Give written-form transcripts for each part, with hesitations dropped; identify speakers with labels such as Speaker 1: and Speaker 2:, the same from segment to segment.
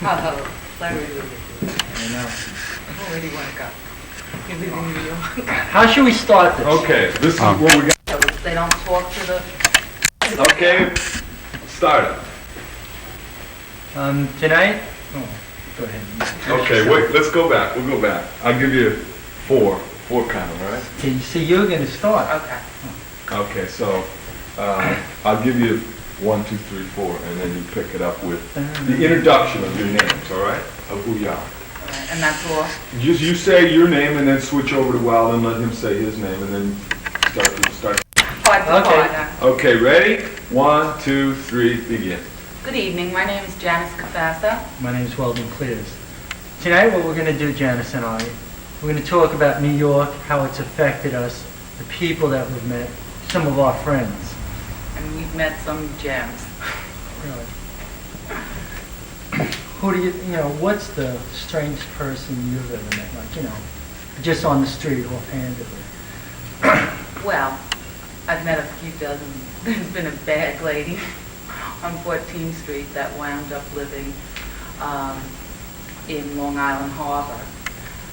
Speaker 1: Oh, Larry Lewis.
Speaker 2: I know.
Speaker 1: Where do you want to go? You live in New York.
Speaker 2: How should we start this?
Speaker 3: Okay, this is what we got.
Speaker 1: So they don't talk to the...
Speaker 3: Okay, start it.
Speaker 2: Tonight? Oh, go ahead.
Speaker 3: Okay, wait, let's go back. We'll go back. I'll give you four kind of, right?
Speaker 2: Okay, so you're going to start.
Speaker 1: Okay.
Speaker 3: Okay, so I'll give you 1, 2, 3, 4, and then you pick it up with the introduction of your names, all right? Of who you are.
Speaker 1: All right. And that's all?
Speaker 3: Just you say your name and then switch over to Weldon, let him say his name, and then start.
Speaker 1: 5 to
Speaker 2: Okay.
Speaker 1: 5.
Speaker 3: Okay, ready? 1, 2, 3, begin.
Speaker 1: Good evening. My name is Janice Cafassa.
Speaker 2: My name is Weldon Clears. Tonight what we're going to do, Janice and I, we're going to talk about New York, how it's affected us, the people that we've met, some of our friends.
Speaker 1: And we've met some gems.
Speaker 2: Really. Who do you know, what's the strangest person you've ever met? Like, just on the street, offhandedly.
Speaker 1: Well, I've met a few dozen. There's been a bag lady on 14th Street that wound up living in Long Island Harbor.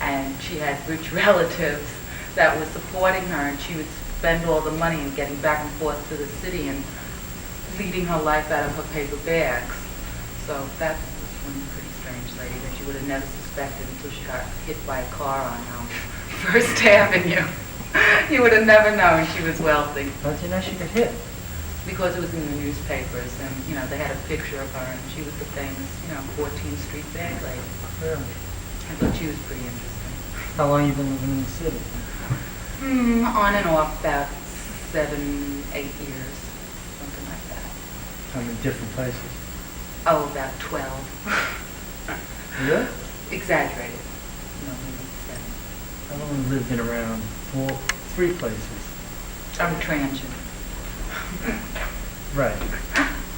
Speaker 1: And she had rich relatives that were supporting her, and she would spend all the money and getting back and forth to the city and leading her life out of her paper bags. So that was one pretty strange lady that you would have never suspected until she got hit by a car on First Avenue. You would have never known she was wealthy.
Speaker 2: How'd you know she got hit?
Speaker 1: Because it was in the newspapers, and they had a picture of her, and she was the famous 14th Street bag lady.
Speaker 2: Really?
Speaker 1: I thought she was pretty interesting.
Speaker 2: How long you been living in the city?
Speaker 1: On and off about 7, 8 years, something like that.
Speaker 2: How many different places?
Speaker 1: Oh, about 12.
Speaker 2: Yeah?
Speaker 1: Exaggerated. No, maybe 7.
Speaker 2: I've only lived in around 3 places.
Speaker 1: I'm a transient.
Speaker 2: Right.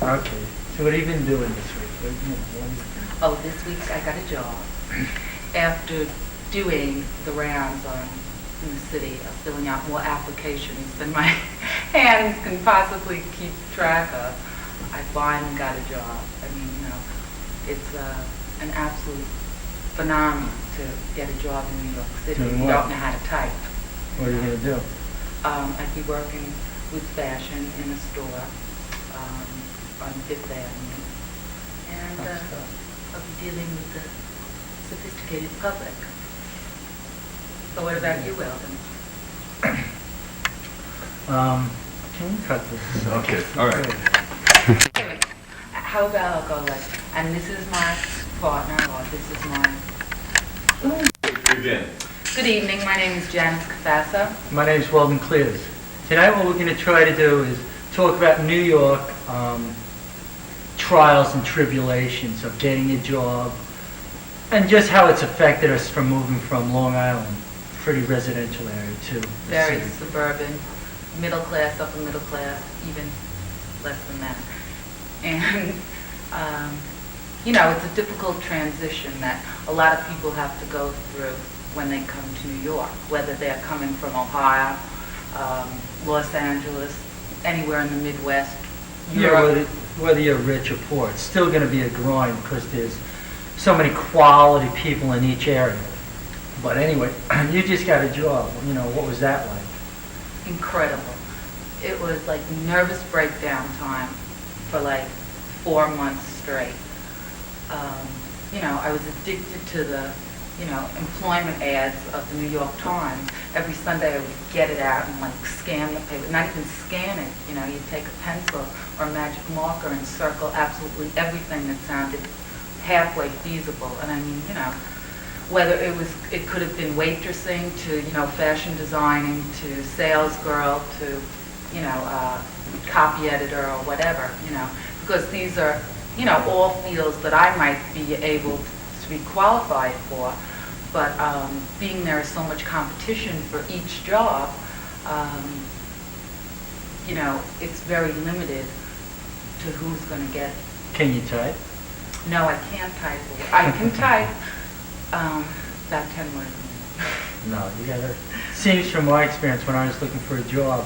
Speaker 2: Okay. So what have you been doing this week?
Speaker 1: Oh, this week I got a job. After doing the rounds in the city of filling out more applications than my hands can possibly keep track of, I finally got a job. I mean, it's an absolute phenomenon to get a job in New York City if you
Speaker 2: Doing what?
Speaker 1: don't know how to type.
Speaker 2: What are you going to do?
Speaker 1: I'd be working with fashion in a store on Fifth Avenue. And I'll be dealing with the sophisticated public. So what about you, Weldon?
Speaker 2: Can we cut this?
Speaker 3: Okay, all right.
Speaker 1: Anyway, how about I'll go like, and this is my partner, or this is my...
Speaker 3: Begin.
Speaker 1: Good evening, my name is Janice Cafassa.
Speaker 2: My name is Weldon Clears. Tonight what we're going to try to do is talk about New York trials and tribulations of getting a job and just how it's affected us from moving from Long Island, pretty residential area, to the
Speaker 1: Very
Speaker 2: city.
Speaker 1: suburban, middle class, upper middle class, even less than that. And, it's a difficult transition that a lot of people have to go through when they come to New York, whether they're coming from Ohio, Los Angeles, anywhere in the Midwest, Europe.
Speaker 2: Whether you're rich or poor, it's still going to be a grind because there's so many quality people in each area. But anyway, you just got a job. What was that like?
Speaker 1: Incredible. It was like nervous breakdown time for like 4 months straight. I was addicted to the employment ads of the New York Times. Every Sunday I would get it out and scan the paper. Not even scan it, you'd take a pencil or a magic marker and circle absolutely everything that sounded halfway feasible. And I mean, whether it could have been waitressing to, fashion designing to sales girl to, copy editor or whatever, because these are, all fields that I might be able to be qualified for, but being there is so much competition for each job, it's very limited to who's going to get it.
Speaker 2: Can you type?
Speaker 1: No, I can't type. I can type about 10 words a minute.
Speaker 2: No, you gotta. Seems from my experience when I was looking for a job,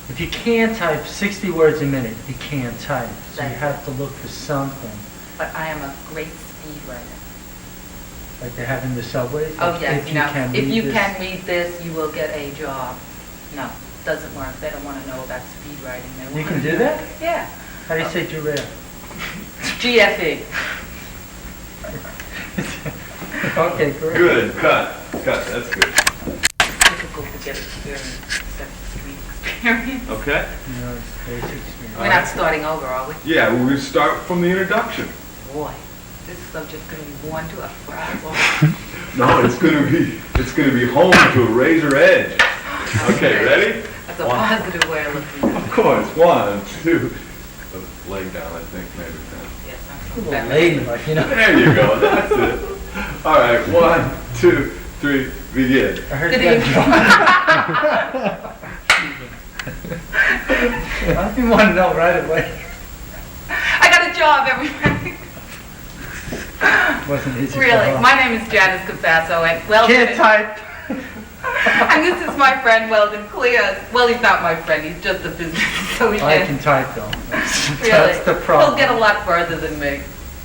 Speaker 2: if you can't type 60 words a minute, you can't type. So you have to look for something
Speaker 1: but I am a great speed writer.
Speaker 2: Like they have in the subways?
Speaker 1: Oh,
Speaker 2: Like,
Speaker 1: yes,
Speaker 2: if you can
Speaker 1: if
Speaker 2: read
Speaker 1: you
Speaker 2: this-
Speaker 1: can read this, you will get a job. No, doesn't work. They don't want to know about speed writing. They
Speaker 2: You
Speaker 1: wanna
Speaker 2: can do
Speaker 1: know-
Speaker 2: that?
Speaker 1: Yeah.
Speaker 2: How do you say giraffe?
Speaker 1: GFE.
Speaker 2: Okay, great.
Speaker 3: Good, cut, that's good.
Speaker 1: Difficult to get experience, except street experience.
Speaker 3: Okay?
Speaker 2: You know, it's basic experience.
Speaker 1: We're not starting over, are we?
Speaker 3: Yeah, we're gonna start from the introduction.
Speaker 1: Boy, this is subject going to be one to a frazzle.
Speaker 3: No, it's gonna be home to a razor edge. Okay, ready?
Speaker 1: That's a
Speaker 3: One.
Speaker 1: positive way of looking at
Speaker 3: Of
Speaker 1: it.
Speaker 3: course, 1, 2. Leg down, I think, maybe.
Speaker 1: Yes, I'm
Speaker 2: A
Speaker 1: so
Speaker 2: little lady, like, you know.
Speaker 3: There you go, that's it. All right, 1, 2, 3, begin.
Speaker 2: I heard
Speaker 1: Good
Speaker 2: you
Speaker 1: evening.
Speaker 2: I didn't want to know right away.
Speaker 1: I got a job, everybody.
Speaker 2: Wasn't easy for
Speaker 1: Really,
Speaker 2: her.
Speaker 1: my name is Janice Cafasso, and Weldon.
Speaker 2: Can't type.
Speaker 1: And this is my friend Weldon Clears. Well, he's not my friend, he's just a business associate.
Speaker 2: I can type though.
Speaker 1: Really.
Speaker 2: That's the problem.
Speaker 1: He'll get a lot further than me,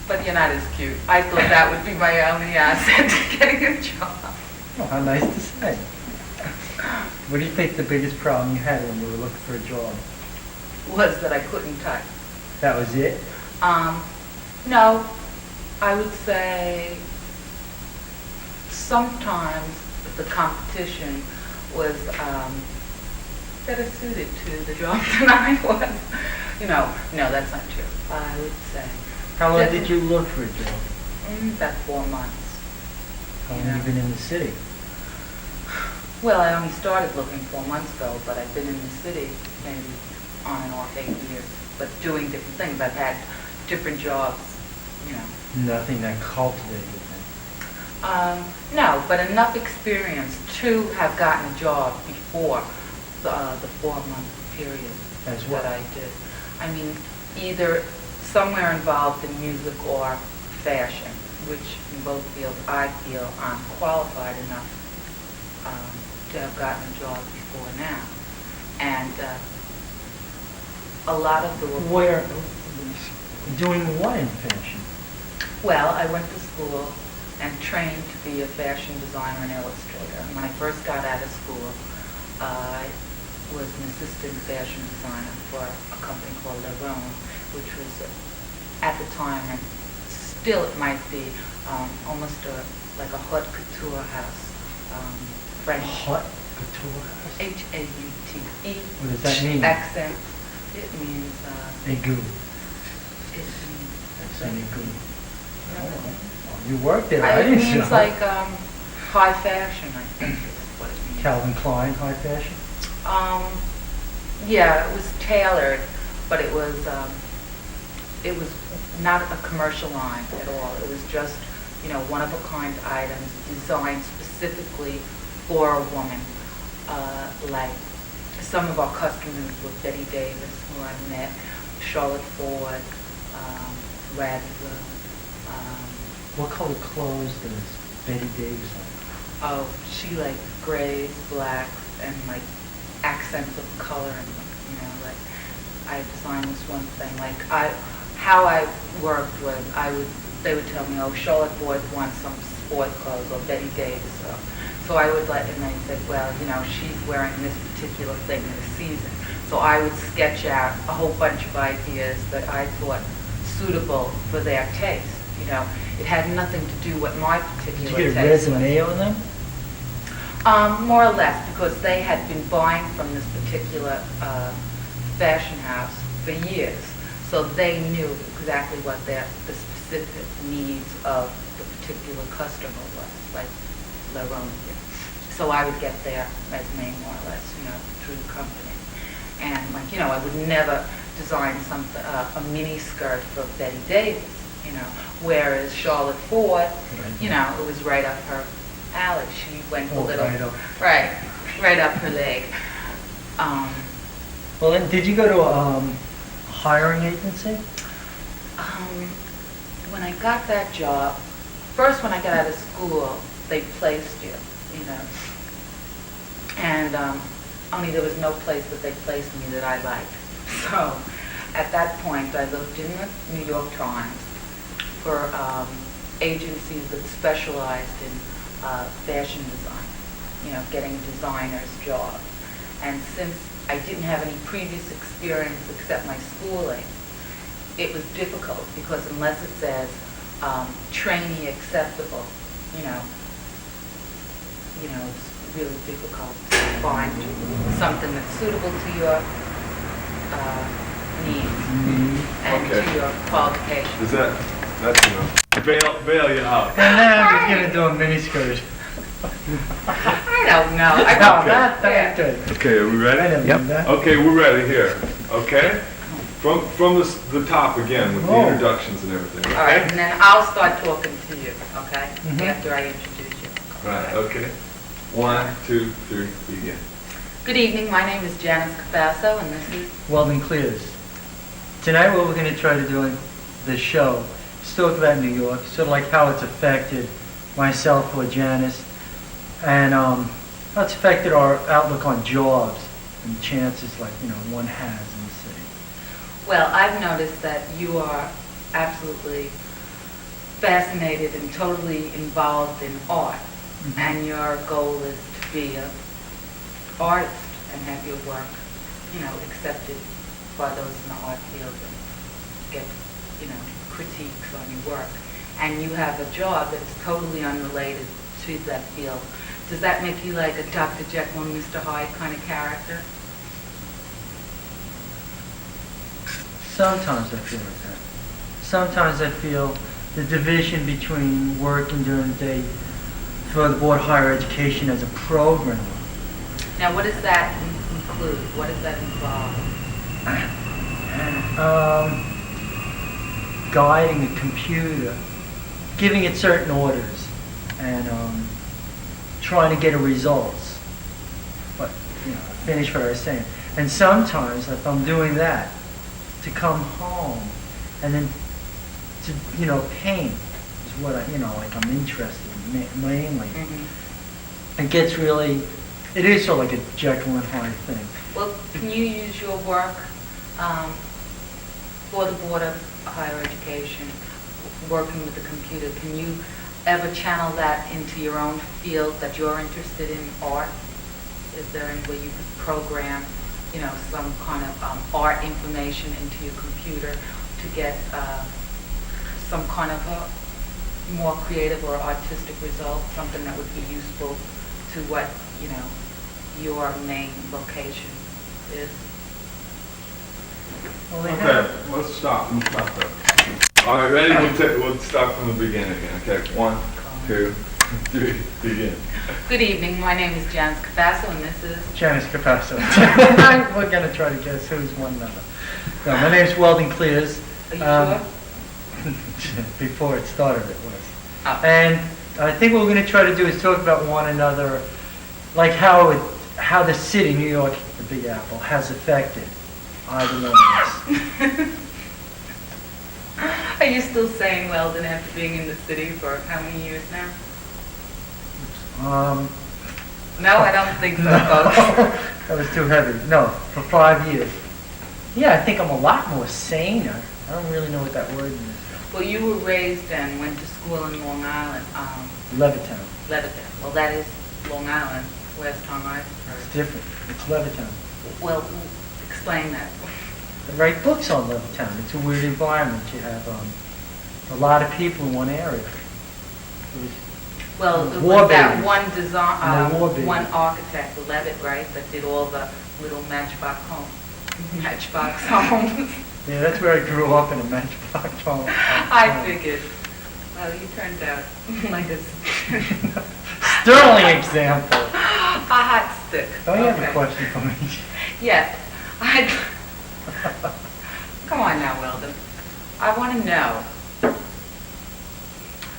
Speaker 1: but you're not as cute. I thought that would be my only asset to getting a job.
Speaker 2: Oh, how nice to say. What do you think the biggest problem you had when you were looking for a job?
Speaker 1: Was that I couldn't type.
Speaker 2: That was it?
Speaker 1: No, I would say sometimes the competition was better suited to the job than I was. No, that's not true. I would say
Speaker 2: How long
Speaker 1: That-
Speaker 2: did you look for a job?
Speaker 1: about 4 months.
Speaker 2: How long
Speaker 1: Yeah.
Speaker 2: have you been in the city?
Speaker 1: Well, I only started looking 4 months ago, but I've been in the city maybe on and off 8 years, but doing different things. I've had different jobs,
Speaker 2: Nothing that cultivated them.
Speaker 1: No, but enough experience to have gotten a job before the 4-month period
Speaker 2: As what?
Speaker 1: that I did. I mean, either somewhere involved in music or fashion, which in both fields I feel I'm qualified enough to have gotten a job before now. And a lot of the...
Speaker 2: Where? Doing what in fashion?
Speaker 1: Well, I went to school and trained to be a fashion designer and illustrator. And when I first got out of school, I was an assistant fashion designer for a company called Weldon, which was at the time, and still it might be, almost like a haute couture house. French.
Speaker 2: Hot couture house?
Speaker 1: H-A-U-T-E.
Speaker 2: What does that mean?
Speaker 1: Accent. It means,
Speaker 2: Egu.
Speaker 1: it means,
Speaker 2: That's an egu.
Speaker 1: you know what it means?
Speaker 2: Oh, you worked there, I
Speaker 1: It
Speaker 2: didn't
Speaker 1: means
Speaker 2: know.
Speaker 1: like high fashion, I think is what it means.
Speaker 2: Calvin Klein, high fashion?
Speaker 1: Yeah, it was tailored, but it was not a commercial line at all. It was just, one-of-a-kind items designed specifically for a woman. Like some of our customers were Betty Davis, who I met, Charlotte Ford, Radford.
Speaker 2: What color clothes does Betty Davis have?
Speaker 1: Oh, she like grays, blacks, and like accents of color, and like I designed this one thing. Like how I worked was they would tell me, oh, Charlotte Ford wants some sports clothes, or Betty Davis. So I would and they said, well, she's wearing this particular thing this season. So I would sketch out a whole bunch of ideas that I thought suitable for their taste. It had nothing to do what my particular
Speaker 2: Did you get a
Speaker 1: taste
Speaker 2: resume on them?
Speaker 1: was. More or less, because they had been buying from this particular fashion house for years. So they knew exactly what the specific needs of the particular customer was, like Weldon did. So I would get their resume more or less, through the company. And I would never design a mini skirt for Betty Davis, whereas Charlotte Ford, it was right up her alley. She went a little,
Speaker 2: right up.
Speaker 1: right up her leg.
Speaker 2: Well, then, did you go to a hiring agency?
Speaker 1: When I got that job, first when I got out of school, they placed you, and only there was no place that they placed me that I liked. So at that point, I looked in the New York Times for agencies that specialized in fashion design, getting designers jobs. And since I didn't have any previous experience except my schooling, it was difficult because unless it says trainee acceptable, it's really difficult to find something that's suitable to your needs and
Speaker 3: Okay.
Speaker 1: to your qualifications.
Speaker 3: That's enough. Bail you out.
Speaker 2: And now he's gonna do a miniskirt.
Speaker 1: I don't know. I
Speaker 2: No,
Speaker 1: don't
Speaker 2: that's good.
Speaker 3: Okay, are we
Speaker 2: I
Speaker 3: ready?
Speaker 2: didn't mean that.
Speaker 3: Okay, we're ready here, okay? From the top again with the
Speaker 2: Oh.
Speaker 3: introductions and everything,
Speaker 1: All right,
Speaker 3: okay?
Speaker 1: and then I'll start talking to you, okay?
Speaker 2: Mhm.
Speaker 1: After I introduce you.
Speaker 3: Right, okay. 1, 2, 3, begin.
Speaker 1: Good evening, my name is Janice Capasso, and this is...
Speaker 2: Weldon clears. Tonight what we're going to try to do in this show is talk about New York, sort of like how it's affected myself or Janice, and how it's affected our outlook on jobs and chances one has in the city.
Speaker 1: Well, I've noticed that you are absolutely fascinated and totally involved in art, and your goal is to be an artist and have your work, accepted by those in the art field and get, critiques on your work. And you have a job that is totally unrelated to that field. Does that make you like a Dr. Jekyll and Mr. Hyde kind of character?
Speaker 2: Sometimes I feel like that. Sometimes I feel the division between working during the day for the Board of Higher Education as a programmer.
Speaker 1: Now, what does that include? What does that involve?
Speaker 2: Guiding a computer, giving it certain orders, and trying to get a results. But finish what I was saying. And sometimes, if I'm doing that, to come home and then to paint is what I'm interested in mainly.
Speaker 1: Mm-hmm.
Speaker 2: It is sort of like a Jekyll and Hyde thing.
Speaker 1: Well, can you use your work for the Board of Higher Education, working with the computer? Can you ever channel that into your own field that you're interested in, art? Is there any way you could program, some kind of art information into your computer to get some kind of a more creative or artistic result, something that would be useful to what, your main location is?
Speaker 3: Okay, let's stop there. All right, ready? We'll start from the beginning again, okay? 1, 2, 3, begin.
Speaker 1: Good evening, my name is Janice Capasso, and this is...
Speaker 2: Janice Capasso. We're going to try to guess who's one another. No, my name's Weldon Clears.
Speaker 1: Are you sure?
Speaker 2: Before it started, it was.
Speaker 1: Oh.
Speaker 2: And I think what we're going to try to do is talk about one another, like how the city, New York, the Big Apple, has affected either one of us.
Speaker 1: Are you still saying Weldon after being in the city for how many years now? No, I don't think so, folks.
Speaker 2: That was too heavy. No, for 5 years. Yeah, I think I'm a lot more saner. I don't really know what that word means.
Speaker 1: Well, you were raised and went to school in Long Island,
Speaker 2: Levittown.
Speaker 1: Levittown. Well, that is Long Island, last time I heard.
Speaker 2: It's different. It's Levittown.
Speaker 1: Well, explain that.
Speaker 2: They write books on Levittown. It's a weird environment. You have a lot of people in one area. It was
Speaker 1: Well, it
Speaker 2: War
Speaker 1: was that
Speaker 2: babies.
Speaker 1: one design,
Speaker 2: No, war babies.
Speaker 1: one architect, Levitt, right, that did all the little matchbox homes.
Speaker 2: Yeah, that's where I grew up, in a matchbox home.
Speaker 1: I figured. Well, you turned out like a
Speaker 2: Sterling example.
Speaker 1: a hot stick.
Speaker 2: Don't you have
Speaker 1: Okay.
Speaker 2: a question for me?
Speaker 1: Yes. Come on now, Weldon. I want to know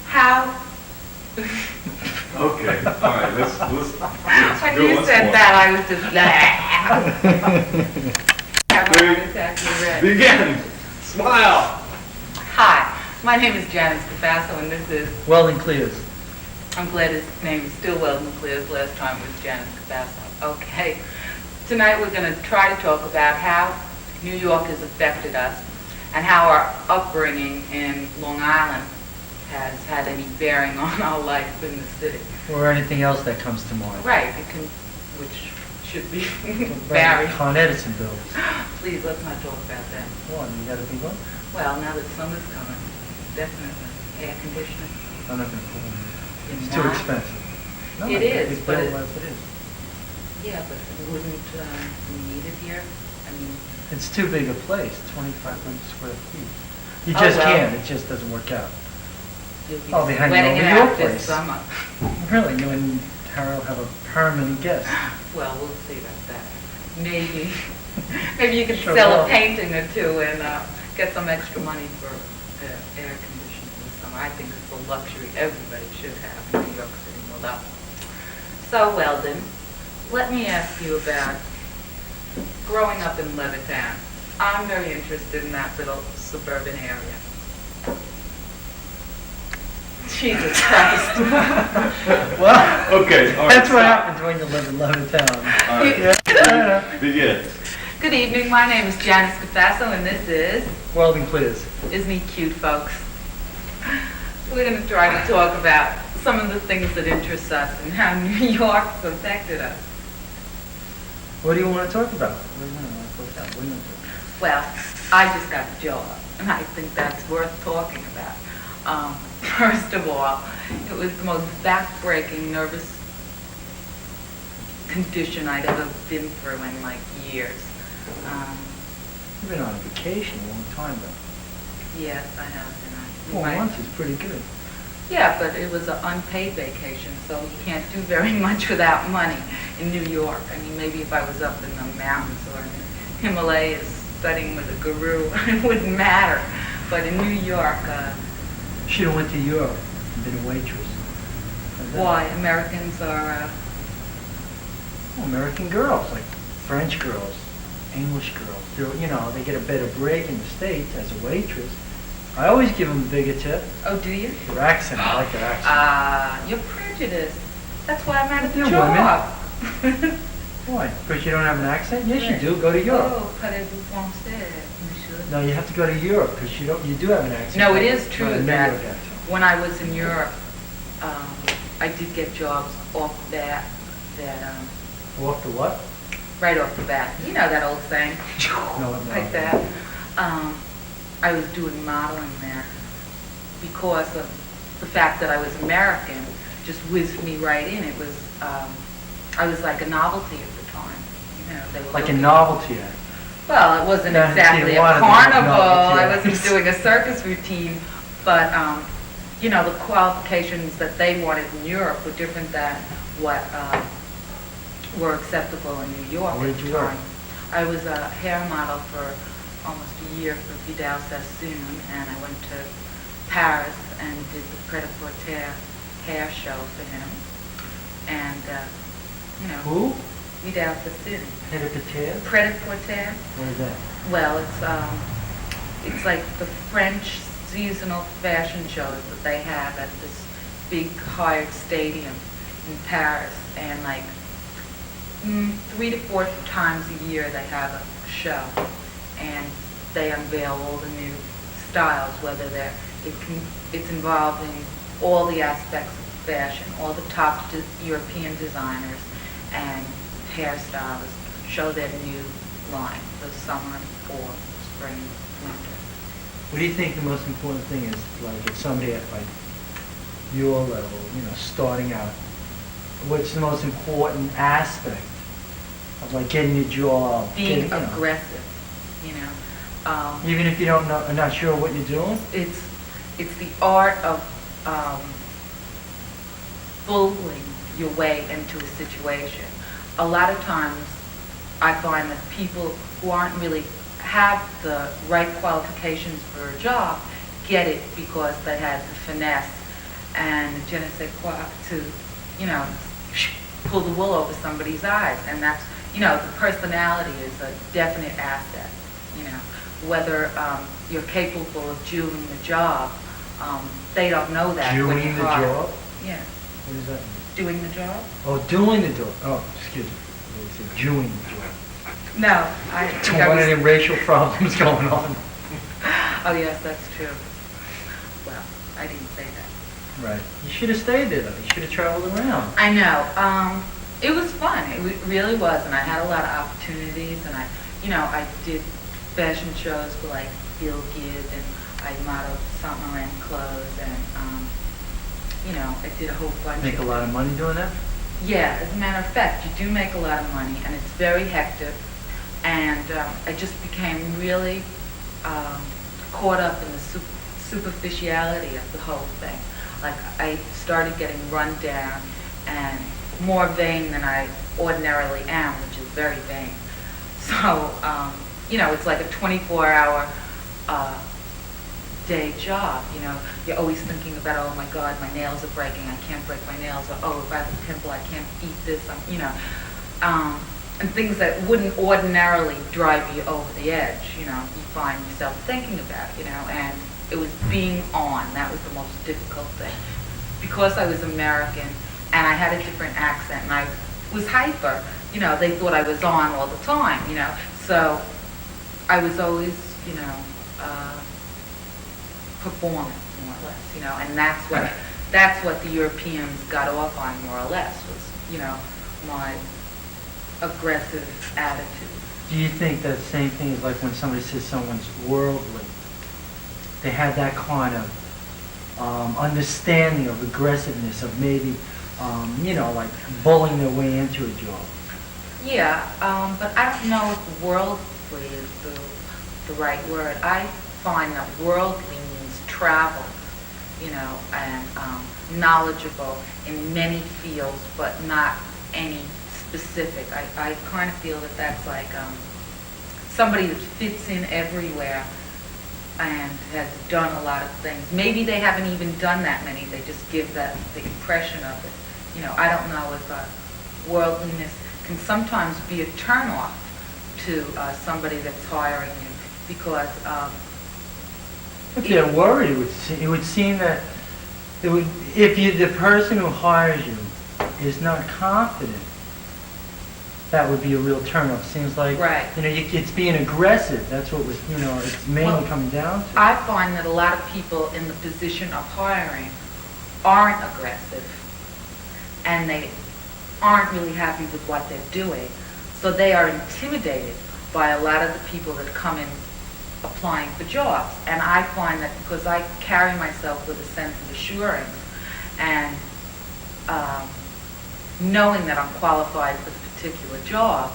Speaker 1: how.
Speaker 3: Okay, all right, let's
Speaker 1: When
Speaker 3: go
Speaker 1: you
Speaker 3: once
Speaker 1: said
Speaker 3: more.
Speaker 1: that, I was just have a heart attack already.
Speaker 3: Begin! Smile!
Speaker 1: Hi, my name is Janice Capasso, and this is.
Speaker 2: Weldon Clears.
Speaker 1: I'm glad his name is still Weldon Clears. Last time it was Janice Capasso. Okay. Tonight we're going to try to talk about how New York has affected us and how our upbringing in Long Island has had any bearing on our life in the city.
Speaker 2: Or anything else that comes to mind.
Speaker 1: Right, it can, which should be varied.
Speaker 2: Con Edison bills.
Speaker 1: Please, let's not talk about that.
Speaker 2: What, you got a big one?
Speaker 1: Well, now that summer's coming, definitely, air conditioning.
Speaker 2: I'm not gonna pull it. It's
Speaker 1: You're
Speaker 2: too
Speaker 1: not?
Speaker 2: expensive. No,
Speaker 1: It
Speaker 2: it's a
Speaker 1: is,
Speaker 2: big
Speaker 1: but
Speaker 2: bill
Speaker 1: it-
Speaker 2: as it is.
Speaker 1: Yeah, but wouldn't we need it here? I mean,
Speaker 2: It's too big a place, 2,500 square feet. You
Speaker 1: Oh,
Speaker 2: just
Speaker 1: well.
Speaker 2: can't, it just doesn't work out.
Speaker 1: you'll be
Speaker 2: Oh, behind
Speaker 1: sweating
Speaker 2: your
Speaker 1: it
Speaker 2: New York
Speaker 1: out this
Speaker 2: place.
Speaker 1: summer.
Speaker 2: Really, you and Harold have a permanent guest.
Speaker 1: Well, we'll see about that. Maybe, maybe you could
Speaker 2: Sure
Speaker 1: sell
Speaker 2: will.
Speaker 1: a painting or two and get some extra money for air conditioning this summer. I think it's a luxury everybody should have in New York City. Well, so Weldon, let me ask you about growing up in Levittown. I'm very interested in that little suburban area. Jesus Christ.
Speaker 2: Well,
Speaker 3: Okay, all right.
Speaker 2: that's what
Speaker 3: stop.
Speaker 2: happens when you live in Levittown.
Speaker 3: All right.
Speaker 2: Yeah.
Speaker 3: Begin.
Speaker 1: Good evening, my name is Janice Cafasso and this is
Speaker 2: Weldon, please.
Speaker 1: Isn't he cute, folks? We're going to try to talk about some of the things that interest us and how New York's affected us.
Speaker 2: What do you want to talk about? What do you want to talk about?
Speaker 1: Well, I just got a job, and I think that's worth talking about. First of all, it was the most back-breaking, nervous condition I'd ever been through in like years.
Speaker 2: You've been on vacation a long time, though.
Speaker 1: Yes, I have been.
Speaker 2: 4
Speaker 1: Right.
Speaker 2: months is pretty good.
Speaker 1: Yeah, but it was an unpaid vacation, so you can't do very much without money in New York. I mean, maybe if I was up in the mountains or in the Himalayas studying with a guru, it wouldn't matter. But in New York,
Speaker 2: Should have went to Europe and been a waitress. How's that?
Speaker 1: why? Americans are,
Speaker 2: Well, American girls, like French girls, English girls. They get a better break in the States as a waitress. I always give them a bigger tip.
Speaker 1: oh, do you?
Speaker 2: Their accent, I like their accent.
Speaker 1: You're prejudiced. That's why I'm out of the
Speaker 2: They're
Speaker 1: job.
Speaker 2: Why? Because you don't have an accent? Yes, you do. Go to Europe.
Speaker 1: Oh, parlez-vous français, monsieur?
Speaker 2: No, you have to go to Europe because you do have an accent.
Speaker 1: No, it is
Speaker 2: Not
Speaker 1: true
Speaker 2: a New
Speaker 1: that
Speaker 2: York accent.
Speaker 1: when I was in Europe, I did get jobs off the bat
Speaker 2: Off the what?
Speaker 1: right off the bat. You know that old saying,
Speaker 2: No,
Speaker 1: like that. I was doing modeling there because of the fact that I was American, just whizzed me right in. It was, I was like a novelty at the time. They were
Speaker 2: Like a
Speaker 1: looking-
Speaker 2: novelty act.
Speaker 1: Well, it wasn't
Speaker 2: Down in
Speaker 1: exactly a
Speaker 2: Tijuana, they have
Speaker 1: carnival.
Speaker 2: novelty
Speaker 1: I
Speaker 2: acts.
Speaker 1: wasn't doing a circus routine, but the qualifications that they wanted in Europe were different than what were acceptable in New York
Speaker 2: Where'd
Speaker 1: at the
Speaker 2: you work?
Speaker 1: time. I was a hair model for almost a year for Vidal Sassoon, and I went to Paris and did the pret-a-porter hair show for him. And
Speaker 2: Who?
Speaker 1: Vidal Sassoon.
Speaker 2: Head of potato?
Speaker 1: Pret-a-porter.
Speaker 2: What is that?
Speaker 1: Well, it's like the French seasonal fashion shows that they have at this big hired stadium in Paris, and like 3 to 4 times a year they have a show, and they unveil all the new styles, whether it's involving all the aspects of fashion, all the top European designers and hairstylists show their new line for summer, fall, spring, winter.
Speaker 2: What do you think the most important thing is, like, if somebody at, like, your level, starting out, what's the most important aspect of, like, getting a job?
Speaker 1: Being
Speaker 2: getting,
Speaker 1: aggressive,
Speaker 2: Even if you don't know, are not sure what you're doing?
Speaker 1: It's the art of bullying your way into a situation. A lot of times, I find that people who aren't really have the right qualifications for a job get it because they had the finesse and je ne sais quoi to, pull the wool over somebody's eyes. And that's, the personality is a definite asset, Whether you're capable of doing the job, they don't know that. when
Speaker 2: Doing
Speaker 1: you're
Speaker 2: the
Speaker 1: hired.
Speaker 2: job?
Speaker 1: Yeah.
Speaker 2: What does that mean?
Speaker 1: Doing the job?
Speaker 2: Oh, doing the job. Oh, excuse me. You said doing the job.
Speaker 1: No, I think
Speaker 2: Don't
Speaker 1: I
Speaker 2: want
Speaker 1: was
Speaker 2: any racial problems going on.
Speaker 1: Oh, yes, that's true. Well, I didn't say that.
Speaker 2: Right. You should have stayed there, though. You should have traveled around.
Speaker 1: I know. It was fun. Really was, and I had a lot of opportunities. And I did fashion shows for like Bill Gibb, and I modeled something around clothes, and I did a whole bunch.
Speaker 2: Make a lot of money doing that?
Speaker 1: Yeah, as a matter of fact, you do make a lot of money, and it's very hectic. And I just became really caught up in the superficiality of the whole thing. Like, I started getting run down and more vain than I ordinarily am, which is very vain. So, it's like a 24-hour day job. You're always thinking about, oh my God, my nails are breaking, I can't break my nails, or oh, if I have a pimple, I can't eat this, and things that wouldn't ordinarily drive you over the edge, you find yourself thinking about, and it was being on. That was the most difficult thing. Because I was American and I had a different accent and I was hyper, they thought I was on all the time, so I was always, performing, more or less, and that's what the Europeans got off on, more or less, was, my aggressive attitude.
Speaker 2: Do you think that same thing is like when somebody says someone's worldly? They had that kind of understanding of aggressiveness, of maybe, like bullying their way into a job.
Speaker 1: Yeah, but I don't know if worldly is the right word. I find that worldly means traveled, and knowledgeable in many fields, but not any specific. I kind of feel that that's like somebody that fits in everywhere and has done a lot of things. Maybe they haven't even done that many. They just give the impression of it. I don't know if worldliness can sometimes be a turnoff to somebody that's hiring you, because
Speaker 2: if they're worried, it would seem that if the person who hires you is not confident, that would be a real turnoff. Seems like,
Speaker 1: right.
Speaker 2: It's being aggressive. That's what was, it's mainly coming down to.
Speaker 1: I find that a lot of people in the position of hiring aren't aggressive, and they aren't really happy with what they're doing. So they are intimidated by a lot of the people that come in applying for jobs. And I find that because I carry myself with a sense of assurance and knowing that I'm qualified for the particular job,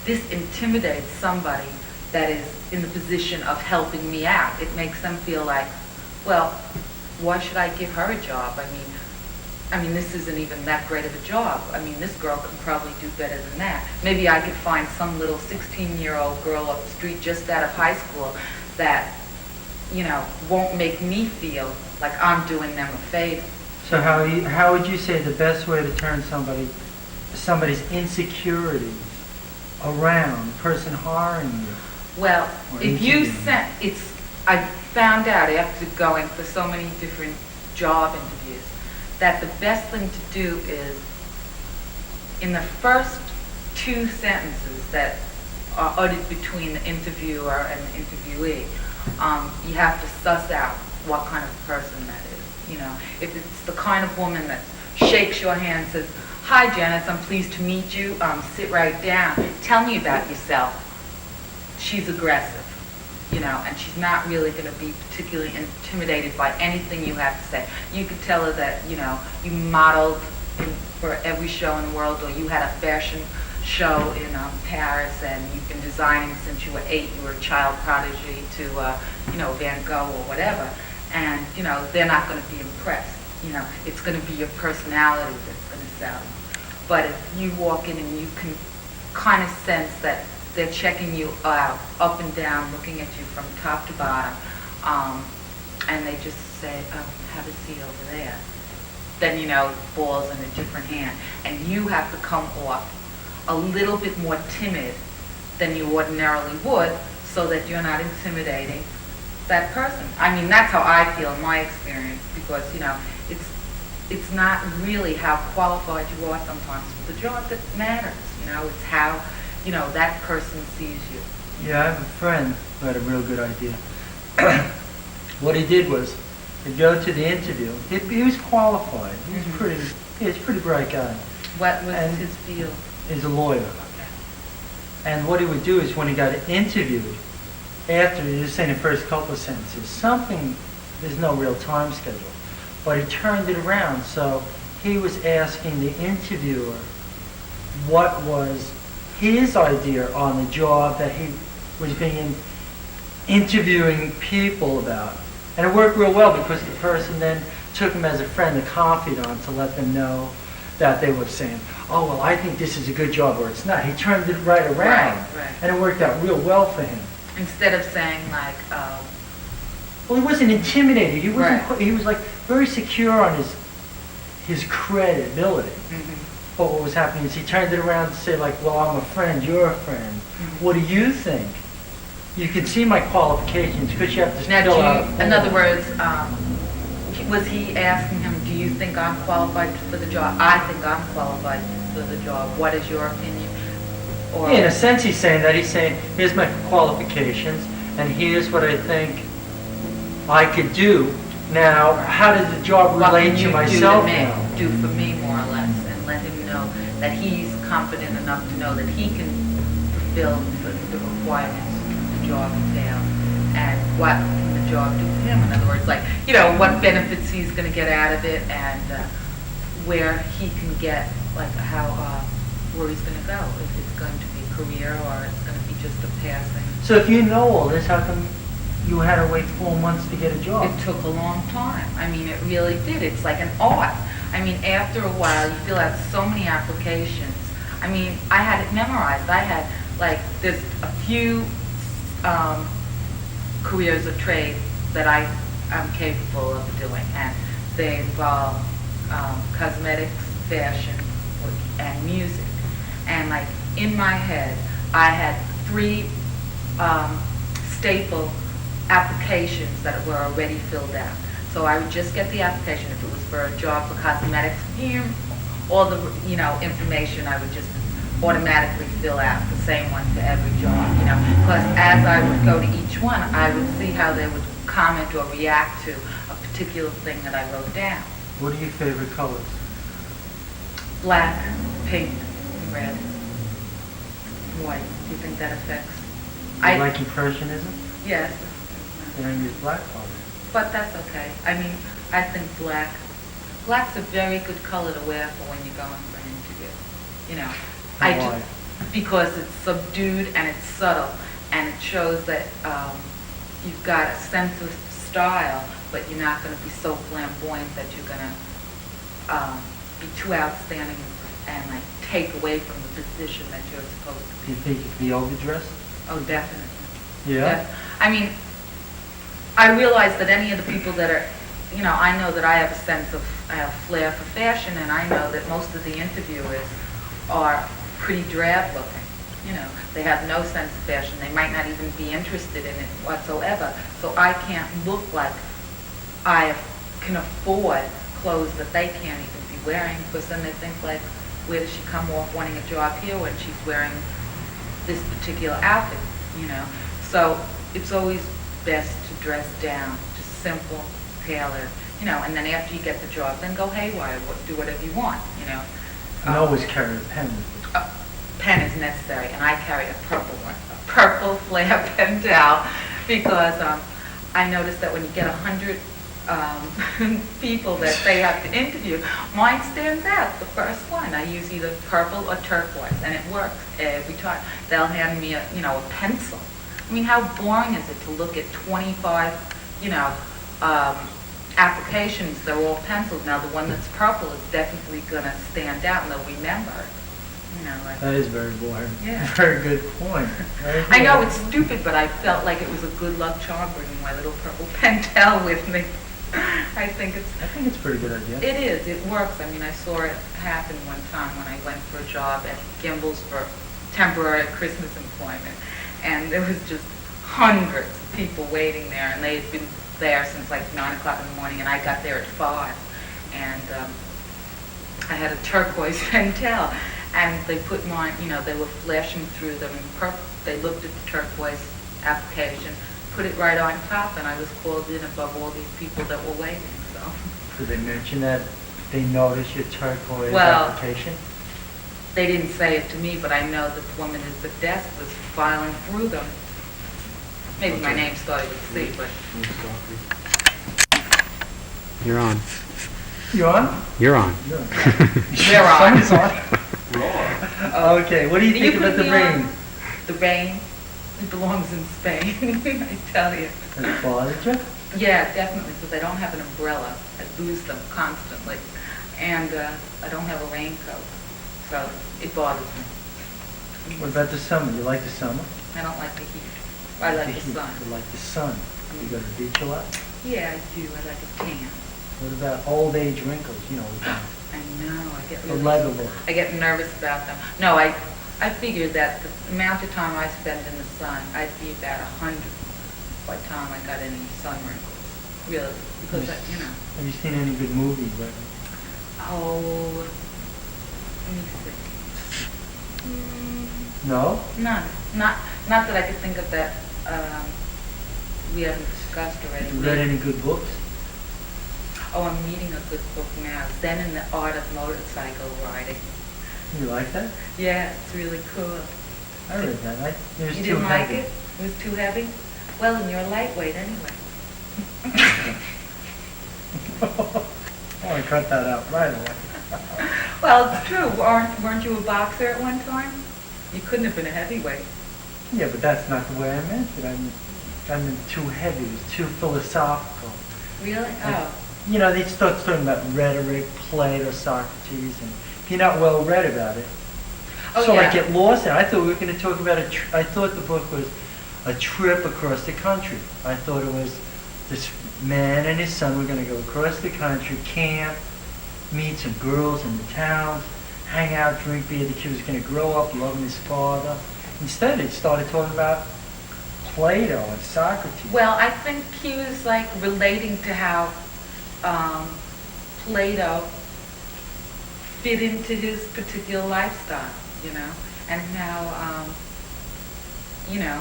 Speaker 1: this intimidates somebody that is in the position of helping me out. It makes them feel like, well, why should I give her a job? I mean, this isn't even that great of a job. This girl can probably do better than that. Maybe I could find some little 16-year-old girl up the street just out of high school that, won't make me feel like I'm doing them a favor.
Speaker 2: So how would you say the best way to turn somebody's insecurities around, the person hiring you?
Speaker 1: Well, if you I found out after going for so many different job interviews that the best thing to do is, in the first two sentences that are uttered between the interviewer and the interviewee, you have to suss out what kind of person that is. If it's the kind of woman that shakes your hand and says, "Hi, Janice, I'm pleased to meet you. Sit right down. Tell me about yourself." She's aggressive, and she's not really going to be particularly intimidated by anything you have to say. You could tell her that, you modeled for every show in the world, or you had a fashion show in Paris, and you've been designing since you were 8. You were a child prodigy to, Van Gogh or whatever. And, they're not going to be impressed. It's going to be your personality that's going to sell. But if you walk in and you can kind of sense that they're checking you out, up and down, looking at you from top to bottom, and they just say, have a seat over there, then, it falls in a different hand. And you have to come off a little bit more timid than you ordinarily would, so that you're not intimidating that person. That's how I feel in my experience, because, it's not really how qualified you are sometimes for the job that matters. It's how, that person sees you.
Speaker 2: Yeah, I have a friend who had a real good idea. What he did was, he'd go to the interview. He was qualified. He was a pretty bright guy.
Speaker 1: What was
Speaker 2: And-
Speaker 1: his field?
Speaker 2: He's a lawyer.
Speaker 1: Okay.
Speaker 2: And what he would do is when he got interviewed, after he was saying the first couple of sentences, there's no real time schedule, but he turned it around. So he was asking the interviewer what was his idea on the job that he was being interviewing people about. And it worked real well because the person then took him as a friend, a confidant, to let them know that they were saying, oh, well, I think this is a good job, or it's not. He turned it right around.
Speaker 1: Right.
Speaker 2: And it worked out real well for him.
Speaker 1: Instead of saying like,
Speaker 2: Well, he wasn't intimidated. He wasn't.
Speaker 1: Right.
Speaker 2: He was like very secure on his credibility. But what was happening is he turned it around to say like, well, I'm a friend, you're a friend. What do you think? You can see my qualifications because you have to
Speaker 1: now,
Speaker 2: fill out. a form.
Speaker 1: in other words, was he asking him, do you think I'm qualified for the job? I think I'm qualified for the job. What is your opinion? Or
Speaker 2: Yeah, in a sense, he's saying that. He's saying, here's my qualifications, and here's what I think I could do. Now, how does the job
Speaker 1: what
Speaker 2: relate
Speaker 1: can
Speaker 2: to
Speaker 1: you
Speaker 2: myself
Speaker 1: do to me,
Speaker 2: now?
Speaker 1: do for me more or less, and let him know that he's confident enough to know that he can fulfill the requirements of the job entail, and what can the job do for him. In other words, like, what benefits he's going to get out of it, and where he can get, like, where he's going to go, if it's going to be a career or it's going to be just a passing.
Speaker 2: So if you know all this, how come you had to wait 4 months to get a job?
Speaker 1: It took a long time. I mean, it really did. It's like an art. I mean, after a while, you fill out so many applications. I mean, I had it memorized. I had, like, there's a few careers of trade that I am capable of doing, and they involve cosmetics, fashion, and music. And, like, in my head, I had 3 staple applications that were already filled out. So I would just get the application. If it was for a job for cosmetics, all the information I would just automatically fill out, the same one for every job, because as I would go to each one, I would see how they would comment or react to a particular thing that I wrote down.
Speaker 2: What are your favorite colors?
Speaker 1: Black, pink, red, white. Do you think that affects?
Speaker 2: You like Impressionism?
Speaker 1: Yes.
Speaker 2: They don't use black colors.
Speaker 1: But that's okay. I mean, I think black's a very good color to wear for when you're going for an interview.
Speaker 2: Why?
Speaker 1: Because it's subdued and it's subtle, and it shows that you've got a sense of style, but you're not going to be so flamboyant that you're going to be too outstanding and like take away from the position that you're supposed to
Speaker 2: Do
Speaker 1: be.
Speaker 2: you think you could be overdressed?
Speaker 1: Oh, definitely.
Speaker 2: Yeah?
Speaker 1: I mean, I realize that any of the people that are, I know that I have a sense of flair for fashion, and I know that most of the interviewers are pretty drab looking. They have no sense of fashion. They might not even be interested in it whatsoever. So I can't look like I can afford clothes that they can't even be wearing, because then they think like, where does she come off wanting a job here when she's wearing this particular outfit, So it's always best to dress down, just simple, tailored, and then after you get the job, then go haywire, do whatever you want,
Speaker 2: And always carry a pen with you.
Speaker 1: Pen is necessary, and I carry a purple one, a purple flare Pentel, because I noticed that when you get 100 people that they have to interview, mine stands out, the first one. I use either purple or turquoise, and it works every time. They'll hand me a pencil. I mean, how boring is it to look at 25, applications? They're all pencils. Now, the one that's purple is definitely going to stand out, and they'll remember it.
Speaker 2: That is very boring.
Speaker 1: Yeah.
Speaker 2: Very good point. Very
Speaker 1: I know
Speaker 2: good.
Speaker 1: it's stupid, but I felt like it was a good luck charm bringing my little purple Pentel with me. I think
Speaker 2: it's a pretty good idea.
Speaker 1: It is. It works. I mean, I saw it happen one time when I went for a job at Gimbel's for temporary Christmas employment, and there was just hundreds of people waiting there, and they had been there since like 9 o'clock in the morning, and I got there at 5, and I had a turquoise Pentel, and they put mine, they were flashing through them in purple. They looked at the turquoise application, put it right on top, and I was called in above all these people that were waiting, so.
Speaker 2: Did they mention that they noticed your turquoise
Speaker 1: Well-
Speaker 2: application?
Speaker 1: They didn't say it to me, but I know that the woman at the desk was filing through them. Maybe my name started with C, but
Speaker 4: You're on.
Speaker 2: You on?
Speaker 4: You're on.
Speaker 2: You're on.
Speaker 1: They're on.
Speaker 2: Someone's on. Okay, what do you think
Speaker 1: put
Speaker 2: about the
Speaker 1: me
Speaker 2: rain?
Speaker 1: on? The rain, it belongs in Spain, I tell you.
Speaker 2: Has it bothered you?
Speaker 1: Yeah, definitely, because I don't have an umbrella. I lose them constantly. And I don't have a raincoat, so it bothers me.
Speaker 2: What about the summer? You like the summer?
Speaker 1: I don't like the heat. I like the
Speaker 2: heat.
Speaker 1: sun.
Speaker 2: You like the sun. You go to the beach a lot?
Speaker 1: Yeah, I do. I like a tan.
Speaker 2: What about old age wrinkles? You know,
Speaker 1: I know, I get
Speaker 2: the
Speaker 1: really...
Speaker 2: leather look.
Speaker 1: I get nervous about them. No, I figured that the amount of time I spend in the sun, I'd be about 100 by the time I got any sun wrinkles. Really, because, you know.
Speaker 2: Have you seen any good movies lately?
Speaker 1: Oh, let me see.
Speaker 2: No?
Speaker 1: None. Not that I could think of that we haven't discussed already.
Speaker 2: Have you read any good books?
Speaker 1: Oh, I'm reading a good book now. Zen and the Art of Motorcycle Riding.
Speaker 2: You like that?
Speaker 1: Yeah, it's really cool.
Speaker 2: I read that. It was
Speaker 1: You
Speaker 2: too
Speaker 1: didn't like
Speaker 2: heavy.
Speaker 1: it? It was too heavy? Well, then you're a lightweight anyway.
Speaker 2: Oh, I cut that out right away.
Speaker 1: Well, it's true. Weren't you a boxer at one time? You couldn't have been a heavyweight.
Speaker 2: Yeah, but that's not the way I meant it. I meant too heavy. It was too philosophical.
Speaker 1: Really? Oh.
Speaker 2: You know, they start talking about rhetoric, Plato, Socrates, and if you're not well read about it,
Speaker 1: Oh,
Speaker 2: so
Speaker 1: yeah.
Speaker 2: I get lost in it. I thought we were going to talk about I thought the book was a trip across the country. I thought it was this man and his son were going to go across the country, camp, meet some girls in the towns, hang out, drink beer. The kid was going to grow up loving his father. Instead, it started talking about Plato and Socrates.
Speaker 1: Well, I think he was like relating to how Plato fit into his particular lifestyle, you know, and how, you know.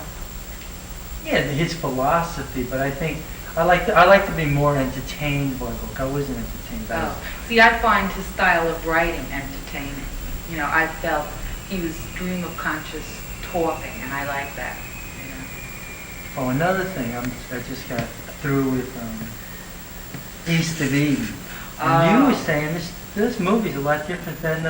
Speaker 2: Yeah, his philosophy, but I think I like to be more entertained by a book. I wasn't entertained by it.
Speaker 1: Oh, see, I find his style of writing entertaining. You know, I felt he was stream of conscious talking, and I like that. You know.
Speaker 2: Oh, another thing, I just got through with East of Eden. And you were saying this movie's a lot different than